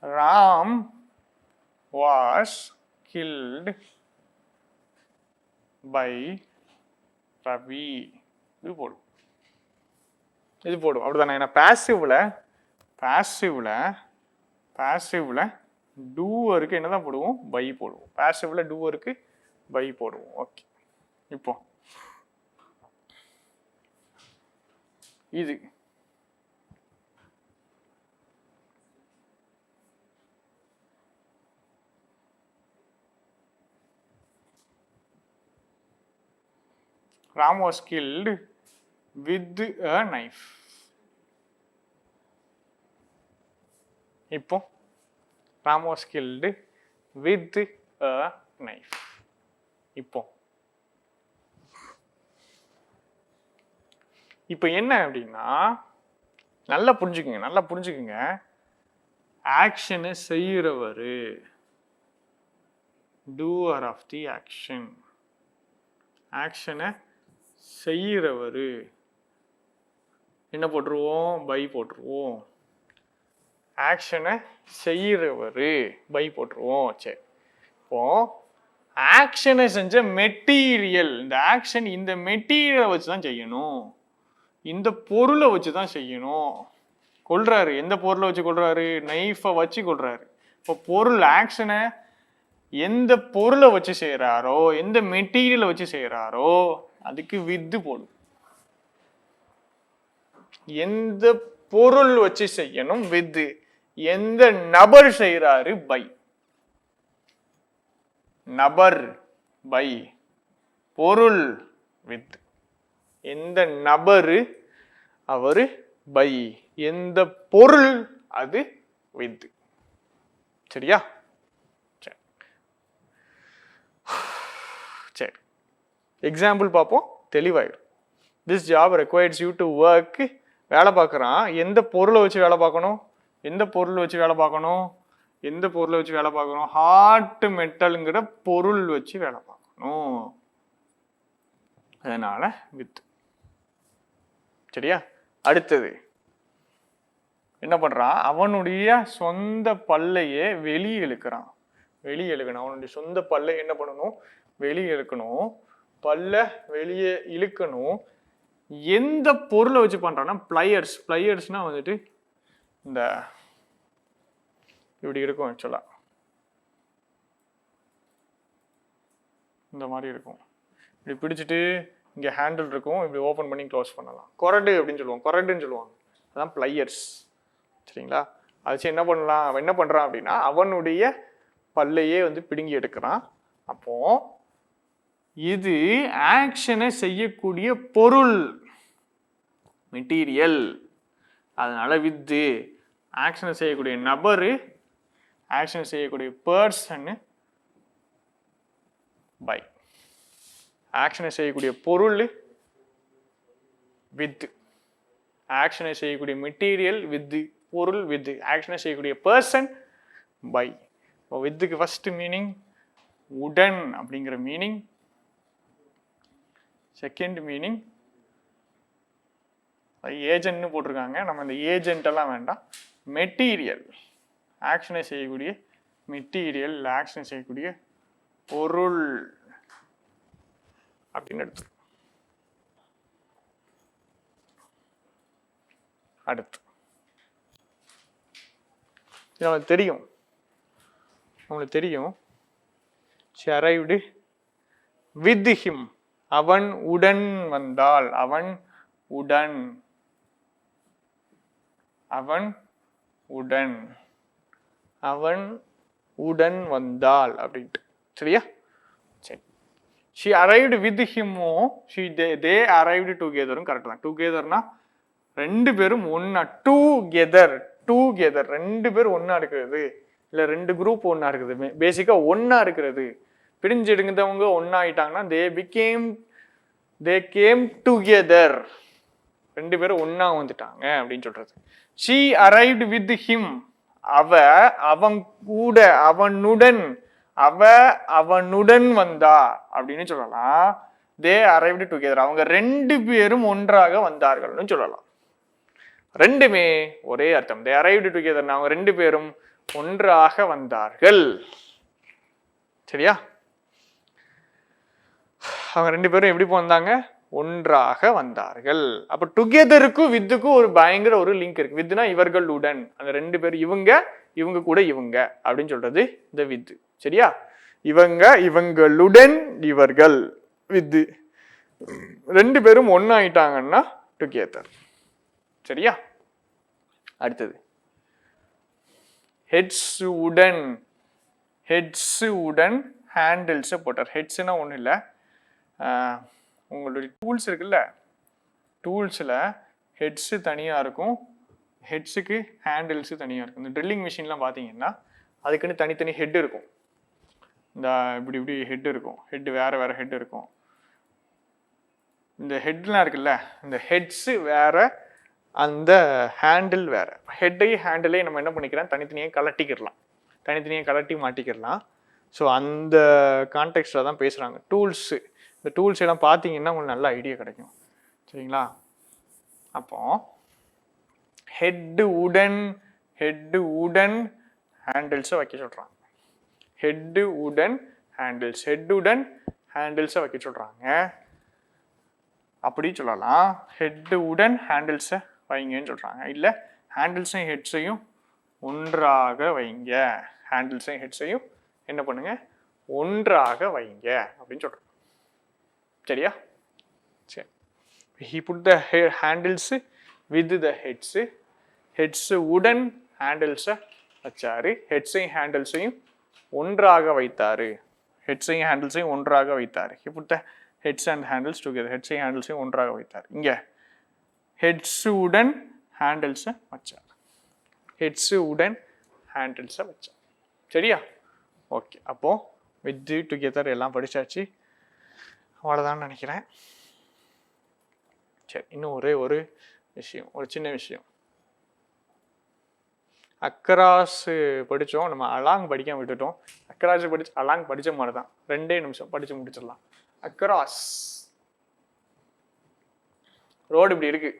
Ram was killed by Ravi. இது போடும், இது போடும் அப்படிதானே. ஏன்னா பாசிவ்ல டூவருக்கு என்னதான் போடுவோம்? பை போடுவோம். பாசிவ்ல டூவருக்கு பை போடுவோம். ஓகே, இப்போ இது Ram was killed with a knife. இப்போ Ram was killed with a knife. இப்போ என்ன அப்படின்னா நல்லா புரிஞ்சுக்குங்க ஆக்ஷனை செய்யறவர் டூவர் ஆஃப் தி ஆக்ஷனை செய்யறவர் என்ன போட்டுருவோம் பை போட்டுருவோம் ஆக்ஷனை செய்யறவர் பை போட்டுருவோம் சரி இப்போ ஆக்ஷனை செஞ்ச மெட்டீரியல் இந்த ஆக்ஷன் இந்த மெட்டீரியலை வச்சு தான் செய்யணும் இந்த பொருளை வச்சு தான் செய்யணும் கொள்றாரு எந்த பொருளை வச்சு கொள்றாரு நைஃபை வச்சு கொள்றாரு இப்போ பொருள் ஆக்ஷனை எந்த பொருளை வச்சு செய்யறாரோ எந்த மெட்டீரியலை வச்சு செய்யறாரோ அதுக்கு வித்து போடும் எந்த பொருள் வச்சு செய்யணும் வித்து எந்த நபர் செய்யறாரு பை நபர் பை பொருள் வித் எந்த நபரு அவரு பை எந்த பொருள் அது வித் சரியா சரி எக்ஸாம்பிள் பார்ப்போம் தெளிவாயிடும் this job requires you to work வேலை பார்க்குறான் எந்த பொருளை வச்சு வேலை பார்க்கணும் எந்த பொருள் வச்சு வேலை பார்க்கணும் எந்த பொருளை வச்சு வேலை பார்க்கணும் ஹார்ட் மெட்டலுங்கிற பொருள் வச்சு வேலை பார்க்கணும் அதனால வித் சரியா அடுத்தது என்ன பண்றான் அவனுடைய சொந்த பல்லையே வெளியே இழுக்கிறான் அவனுடைய சொந்த பல்லை என்ன பண்ணணும் வெளியே இழுக்கணும் பல்ல வெளியே இழுக்கணும் எந்த பொருளை வச்சு பண்றான்னா பிளையர்ஸ்னா வந்துட்டு இந்த இப்படி இருக்கும் ஆக்சுவலா இந்த மாதிரி இருக்கும் இப்படி பிடிச்சிட்டு இங்கே ஹேண்டில் இருக்கும் இப்படி ஓப்பன் பண்ணி க்ளோஸ் பண்ணலாம் கொரடு அப்படின்னு சொல்லுவாங்க அதான் பிளையர்ஸ் சரிங்களா அது வச்சு என்ன பண்ணலாம் அவன் என்ன பண்ணுறான் அப்படின்னா அவனுடைய பல்லையே வந்து பிடுங்கி எடுக்கிறான் அப்போ இது ஆக்ஷனை செய்யக்கூடிய பொருள் மெட்டீரியல் அதனால வித்து ஆக்ஷனை செய்யக்கூடிய நபரு ஆக்ஷனை செய்யக்கூடிய பர்சன் பை ஆக்ஷனை செய்யக்கூடிய பொருள் வித் ஆக்ஷனை செய்யக்கூடிய மெட்டீரியல் வித் பொருள் வித் ஆக்ஷனை செய்யக்கூடிய பர்சன் பை வித்துக்கு ஃபர்ஸ்ட் மீனிங் உடன் அப்படிங்கிற மீனிங் செகண்ட் மீனிங் ஏஜென்ட்னு போட்டிருக்காங்க நம்ம இந்த ஏஜென்ட் எல்லாம் வேண்டாம் மெட்டீரியல் ஆக்ஷனை செய்யக்கூடிய மெட்டீரியல் ஆக்ஷனை செய்யக்கூடிய பொருள் அப்படின்னு எடுத்து அடுத்து நம்மளுக்கு தெரியும் she arrived with him அவன் உடன் வந்தாள் அவன் உடன் வந்தாள் அப்படின்ட்டு சரியா சரி she arrived with him they arrived together correct தான் டுகெதர்னா ரெண்டு பேரும் ஒன்னா டுகெதர் ரெண்டு பேரும் ஒன்னா இருக்கிறது இல்ல ரெண்டு குரூப் ஒன்னா இருக்குது பேசிக்கா ஒன்னா இருக்கிறது பிரிஞ்சு எடுங்கதவங்க ஒன்னா ஆயிட்டாங்கன்னா they came together ரெண்டு பேரும் ஒன்னா வந்துட்டாங்க அப்படின்னு சொல்றது she arrived with him அவனுடன் வந்தா அப்படின்னு சொல்லலாம் they arrived together அவங்க ரெண்டு பேரும் ஒன்றாக வந்தார்கள்னு சொல்லலாம் ரெண்டுமே ஒரே அர்த்தம் they arrived together அவங்க ரெண்டு பேரும் ஒன்றாக வந்தார்கள் சரியா அவங்க ரெண்டு பேரும் எப்படி வந்தாங்க ஒன்றாக வந்தார்கள் அப்ப டுகெதருக்கும் வித்துக்கும் ஒரு பயங்கர ஒரு லிங்க் இருக்கு வித்துனா இவர்களுடன் அந்த ரெண்டு பேரும் இவங்க கூட இவங்க அப்படின்னு சொல்றது இந்த வித்து சரியா இவங்களுடன் இவர்கள் வித்து ரெண்டு பேரும் ஒன்னாயிட்டாங்கன்னா டுகெதர் சரியா அடுத்தது ஹெட்ஸ் உடன் ஹேண்டில்ஸை போட்டார் ஹெட்ஸ்னா ஒன்றும் இல்லை உங்களுடைய டூல்ஸ் இருக்குல்ல, டூல்ஸில் ஹெட்ஸு தனியாக இருக்கும், ஹெட்ஸுக்கு ஹேண்டில்ஸு தனியாக இருக்கும். இந்த ட்ரில்லிங் மிஷின்லாம் பார்த்தீங்கன்னா அதுக்குன்னு தனித்தனி ஹெட் இருக்கும். இந்த இப்படி இப்படி ஹெட் இருக்கும், ஹெட்டு வேறு வேறு ஹெட் இருக்கும். இந்த ஹெட்லாம் இருக்குல்ல, இந்த ஹெட்ஸு வேறு, அந்த ஹேண்டில் வேறு. ஹெட்டையும் ஹேண்டிலையும் நம்ம என்ன பண்ணிக்கிறோம், தனித்தனியாக கலட்டிக்கிடலாம், தனித்தனியாக கலட்டி மாட்டிக்கிடலாம். ஸோ அந்த கான்டெக்ஸ்டில் தான் பேசுகிறாங்க. டூல்ஸு, இந்த டூல்ஸ் எல்லாம் பார்த்தீங்கன்னா உங்களுக்கு நல்ல ஐடியா கிடைக்கும். சரிங்களா? அப்போ ஹெட்டு உடன் ஹேண்டில்ஸை வைக்க சொல்கிறாங்க. ஹெட்டு உடன் ஹேண்டில்ஸை வைக்க சொல்கிறாங்க. அப்படி சொல்லலாம், ஹெட்டு உடன் ஹேண்டில்ஸை வைங்கன்னு சொல்கிறாங்க. இல்லை ஹேண்டில்ஸையும் ஹெட்ஸையும் ஒன்றாக வைங்க, ஹேண்டில்ஸையும் ஹெட்ஸையும் என்ன பண்ணுங்க, ஒன்றாக வைங்க அப்படின்னு சொல்கிறோம். சரியா? சரி. He put the handles with the heads உடன் ஹேண்டில்ஸை வச்சாரு, ஹெட்ஸையும் ஹேண்டில்ஸையும் ஒன்றாக வைத்தாரு, ஹெட்ஸையும் ஹேண்டில்ஸையும் ஒன்றாக வைத்தார். He put the heads and handles together, ஹெட்ஸையும் ஹேண்டில்ஸையும் ஒன்றாக வைத்தார். இங்கே ஹெட்ஸ் உடன் ஹேண்டில்ஸை வச்சார், ஹெட்ஸ் உடன் ஹேண்டில்ஸை வச்சார். சரியா? ஓகே. அப்போது வித் டுகெதர் எல்லாம் படித்தாச்சு, அவ்வளோதான் நினைக்கிறேன். சரி, இன்னும் ஒரே ஒரு விஷயம், ஒரு சின்ன விஷயம். அக்ராஸ் படித்தோம், நம்ம அலாங் படிக்காம விட்டுட்டோம். அக்ராஸ் படிச்சு அலாங் படித்த மாதிரி தான், 2 நிமிஷம் படித்து முடிச்சிடலாம். அக்ராஸ் ரோடு இப்படி இருக்கு,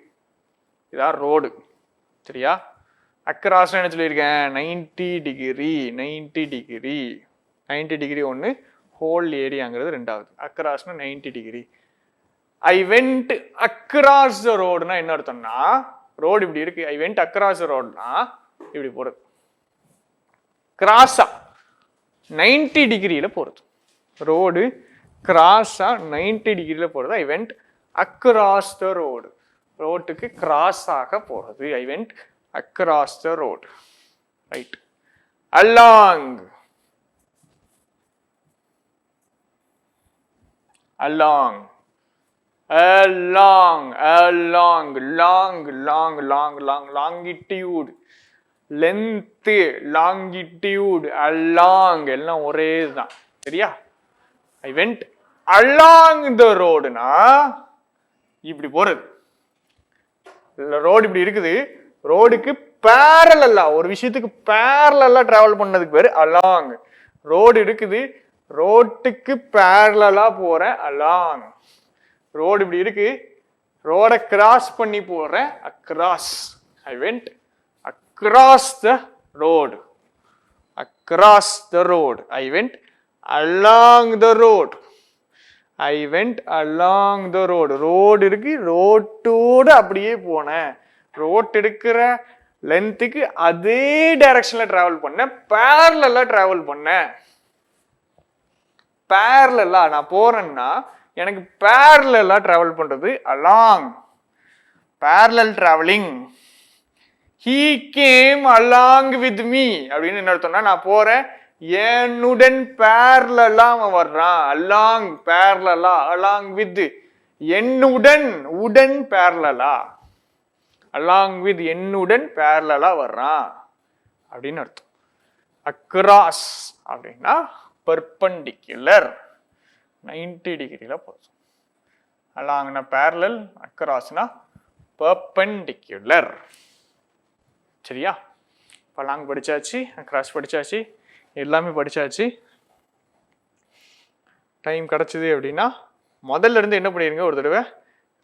இதான் ரோடு. சரியா? அக்ராஸ் என்ன சொல்லியிருக்கேன், 90 டிகிரி 90 டிகிரி ஒன்று, ஹோல் ஏரியாங்கிறது 2வது. அக்ராஸ்னா 90 degree. I went across the ரோடுனா என்ன அர்த்தம்னா, ரோடு இப்படி இருக்கு, ஐ வெண்ட் அக்ராஸ் த ரோடுனா இப்படி போறது, கிராஸா 90 டிகிரியில் போகிறது. ரோடு கிராஸா 90 டிகிரியில் போகிறது. ஐ வெண்ட் அக்ராஸ் த ரோடு, ரோட்டுக்கு கிராஸாக போகிறது. ஐ went across the road. Right. Along, along along along long long long long longitude length longitude along எல்லாம் ஒரே இதுதான். சரியா? I went along the roadனா இப்படி போறது. ரோடு இப்படி இருக்குது, ரோடுக்கு பேரலல்லா, ஒரு விஷயத்துக்கு பேரலல்லா டிராவல் பண்ணதுக்கு பேரு அலாங். ரோடு இருக்குது, ரோட்டுக்கு பேரலா போறேன் அலாங். ரோடு இப்படி இருக்கு, ரோட கிராஸ் பண்ணி போறேன் across. I went across the road, across the road. I went along the road, I went along the road. Road இருக்கு, ரோட்டோடு அப்படியே போனேன். ரோட் எடுக்கிற லென்த்துக்கு அதே டைரக்ஷன்ல டிராவல் பண்ணேன், பேரலா டிராவல் பண்ணேன். பேரலா நான் போறேன்னா எனக்கு பேரலா டிராவல் பண்றது along, parallel travelling. He came along with me அப்படின்னு என்ன அர்த்தம்னா, நான் போறேன் என்னுடன் பேரலா அவன் வர்றான். அலாங் பேரலா, அலாங் வித் என்னுடன், உடன் பேரலா, அலாங் வித் என்னுடன் பேரலா வர்றான் அப்படின்னு அர்த்தம். அக்ராஸ் அப்படின்னா பெர்பெண்டிகுலர், 90 டிகிரியில போதும். அலாங்னா பேரலல், அக்ராஸ்னா பெர்பெண்டிகுலர். சரியா? அலாங் படிச்சாச்சு, அக்ராஸ் படிச்சாச்சு, எல்லாமே படிச்சாச்சு. டைம் கிடைச்சது அப்படின்னா முதல்ல இருந்து என்ன பண்ணிடுங்க, ஒரு தடவை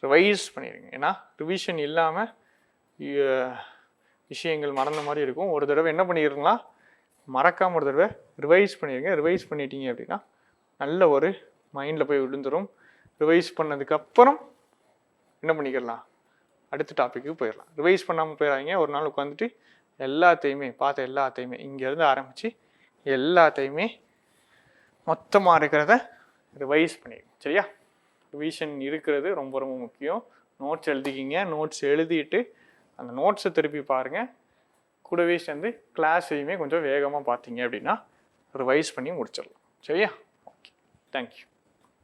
ரிவைஸ் பண்ணிடுங்க. ஏன்னா ரிவிஷன் இல்லாமல் விஷயங்கள் மறந்த மாதிரி இருக்கும். ஒரு தடவை என்ன பண்ணிடுங்களா, மறக்காமல் ஒரு தடவை ரிவைஸ் பண்ணிடுங்க. ரிவைஸ் பண்ணிட்டீங்க அப்படின்னா நல்ல ஒரு மைண்டில் போய் விழுந்துடும். ரிவைஸ் பண்ணதுக்கப்புறம் என்ன பண்ணிக்கலாம், அடுத்த டாப்பிக்கு போயிடலாம். ரிவைஸ் பண்ணாமல் போயிடாதீங்க. ஒரு நாள் உட்காந்துட்டு எல்லாத்தையுமே பார்த்த எல்லாத்தையுமே இங்கேருந்து ஆரம்பித்து எல்லாத்தையுமே மொத்தமாக இருக்கிறத ரிவைஸ் பண்ணிடுங்க. சரியா? ரிவிஷன் இருக்கிறது ரொம்ப ரொம்ப முக்கியம். நோட்ஸ் எழுதிக்கிங்க. நோட்ஸ் எழுதிட்டு அந்த நோட்ஸை திருப்பி பாருங்கள். கூடவே சேர்ந்து கிளாஸையுமே கொஞ்சம் வேகமாக பார்த்தீங்க அப்படின்னா ரிவைஸ் பண்ணி முடிச்சிடலாம். சரியா? Okay, thank you.